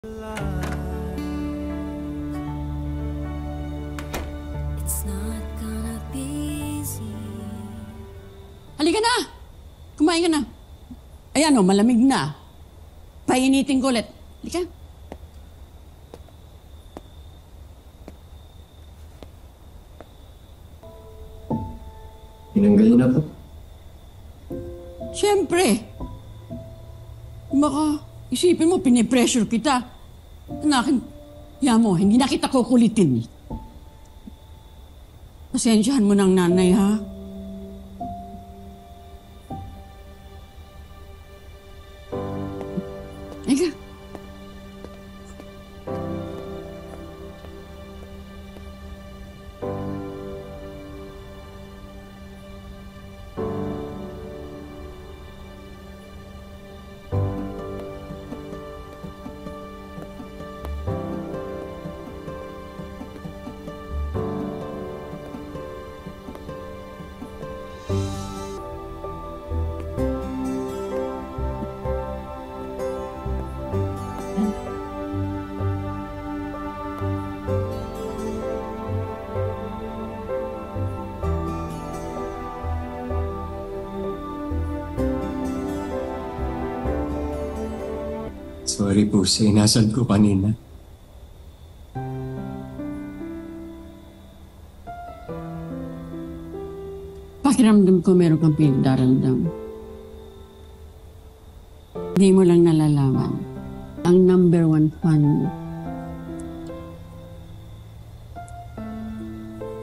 Halika na! Kumain ka na. Ayan o, malamig na. Painitin ko ulit. Halika. Tinanggal na po. Siyempre. Baka isipin mo, pinipressure kita. Anak, mo, hindi na kita kukulitin. Pasensyahan mo ng nanay, ha? Eka. Sorry po sa inasal ko kanina. Pakiramdam ko meron kang pinagdarandam. Hindi mo lang nalalaman. Ang number 1 fan mo.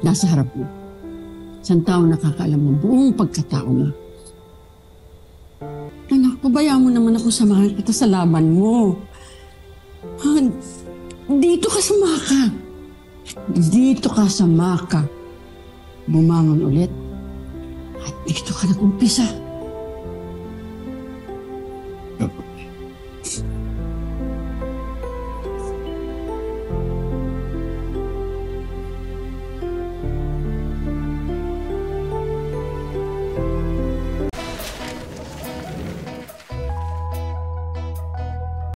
Nasa harap mo. Isang tao nakakaalam ng buong pagkatao mo. Anak, pabayaan mo naman ako, samahan kita sa laban mo. Dito ka sa Maka. Dito ka sa Maka. Bumangon ulit. At dito ka nag-umpisa.